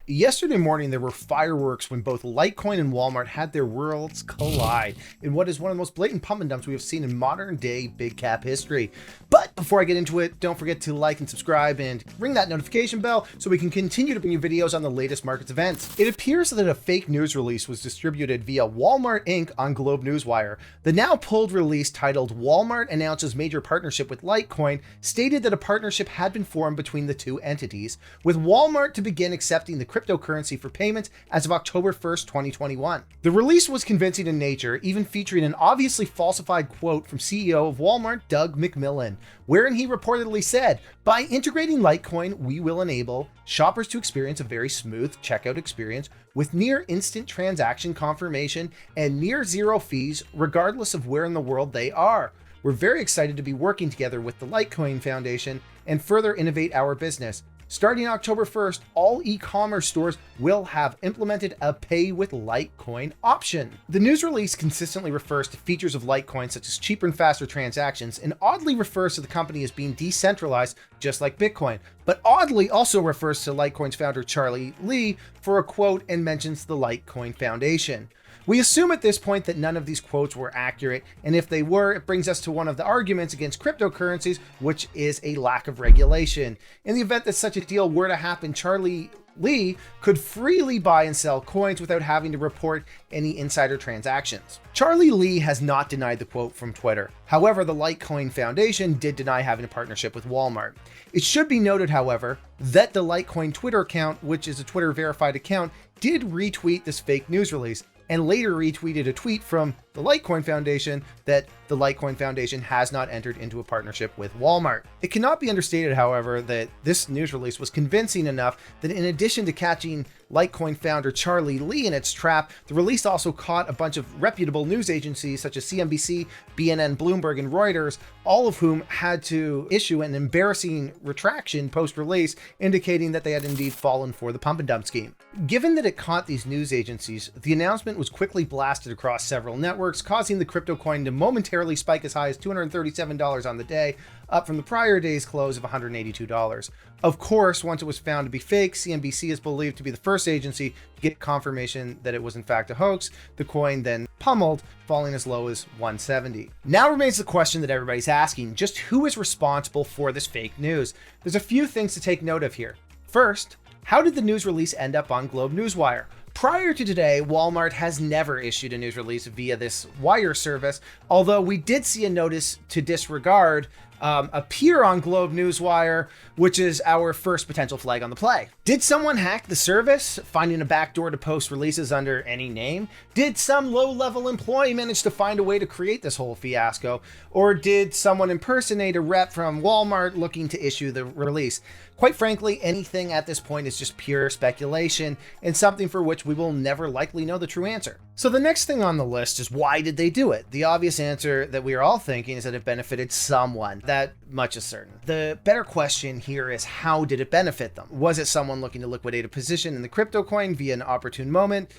Yesterday morning, there were fireworks when both Litecoin and Walmart had their worlds collide in what is one of the most blatant pump and dumps we have seen in modern day big cap history. But before I get into it, don't forget to like and subscribe and ring that notification bell so we can continue to bring you videos on the latest markets events. It appears that a fake news release was distributed via Walmart Inc. on GlobeNewsWire. The now pulled release, titled "Walmart Announces Major Partnership with Litecoin," stated that a partnership had been formed between the two entities, with Walmart to begin accepting the cryptocurrency for payments as of October 1st, 2021. The release was convincing in nature, even featuring an obviously falsified quote from CEO of Walmart, Doug McMillon, wherein he reportedly said, "By integrating Litecoin, we will enable shoppers to experience a very smooth checkout experience with near instant transaction confirmation and near zero fees, regardless of where in the world they are. We're very excited to be working together with the Litecoin Foundation and further innovate our business. Starting October 1st, all e-commerce stores will have implemented a pay with Litecoin option." The news release consistently refers to features of Litecoin such as cheaper and faster transactions, and oddly refers to the company as being decentralized just like Bitcoin, but oddly also refers to Litecoin's founder Charlie Lee for a quote and mentions the Litecoin Foundation. We assume at this point that none of these quotes were accurate, and if they were, it brings us to one of the arguments against cryptocurrencies, which is a lack of regulation. In the event that such a deal were to happen, Charlie Lee could freely buy and sell coins without having to report any insider transactions. Charlie Lee has not denied the quote from Twitter. However, the Litecoin Foundation did deny having a partnership with Walmart. It should be noted, however, that the Litecoin Twitter account, which is a Twitter verified account, did retweet this fake news release, and later retweeted a tweet from the Litecoin Foundation that the Litecoin Foundation has not entered into a partnership with Walmart. It cannot be understated, however, that this news release was convincing enough that in addition to catching Litecoin founder Charlie Lee in its trap, the release also caught a bunch of reputable news agencies such as CNBC, BNN, Bloomberg, and Reuters, all of whom had to issue an embarrassing retraction post-release indicating that they had indeed fallen for the pump and dump scheme. Given that it caught these news agencies, the announcement was quickly blasted across several networks, causing the crypto coin to momentarily spike as high as $237 on the day, up from the prior day's close of $182. Of course, once it was found to be fake, CNBC is believed to be the first agency to get confirmation that it was in fact a hoax. The coin then pummeled, falling as low as $170. Now remains the question that everybody's asking: just who is responsible for this fake news? There's a few things to take note of here. First, how did the news release end up on GlobeNewsWire? Prior to today, Walmart has never issued a news release via this wire service, although we did see a notice to disregard appear on GlobeNewsWire, which is our first potential flag on the play. Did someone hack the service, finding a backdoor to post releases under any name? Did some low-level employee manage to find a way to create this whole fiasco? Or did someone impersonate a rep from Walmart looking to issue the release? Quite frankly, anything at this point is just pure speculation and something for which we will never likely know the true answer. So the next thing on the list is, why did they do it? The obvious answer that we are all thinking is that it benefited someone. That much is certain. The better question here is, how did it benefit them? Was it someone looking to liquidate a position in the crypto coin via an opportune moment?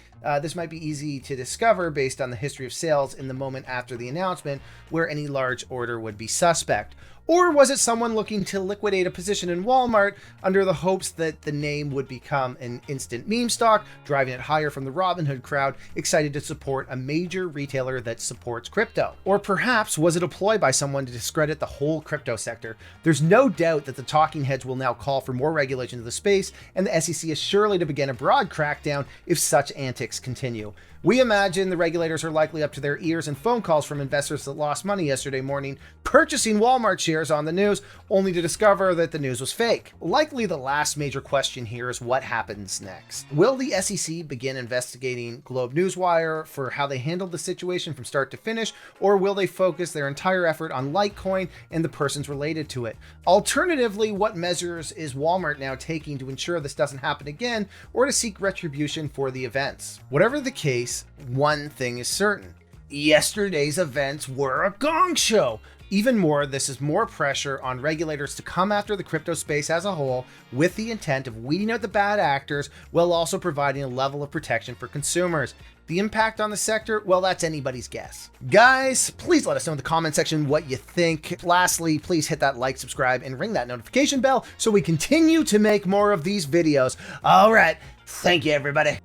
This might be easy to discover based on the history of sales in the moment after the announcement, where any large order would be suspect. Or was it someone looking to liquidate a position in Walmart under the hopes that the name would become an instant meme stock, driving it higher from the Robinhood crowd, excited to support a major retailer that supports crypto? Or perhaps was it a ploy by someone to discredit the whole crypto sector? There's no doubt that the talking heads will now call for more regulation of the space, and the SEC is surely to begin a broad crackdown if such antics continue. We imagine the regulators are likely up to their ears in phone calls from investors that lost money yesterday morning purchasing Walmart shares on the news, only to discover that the news was fake. Likely the last major question here is what happens next. Will the SEC begin investigating GlobeNewsWire for how they handled the situation from start to finish, or will they focus their entire effort on Litecoin and the persons related to it? Alternatively, what measures is Walmart now taking to ensure this doesn't happen again, or to seek retribution for the events? Whatever the case, one thing is certain: yesterday's events were a gong show. Even more, this is more pressure on regulators to come after the crypto space as a whole, with the intent of weeding out the bad actors while also providing a level of protection for consumers. The impact on the sector, well, that's anybody's guess. Guys, please let us know in the comment section what you think. Lastly, please hit that like, subscribe, and ring that notification bell so we continue to make more of these videos. All right, Thank you, everybody.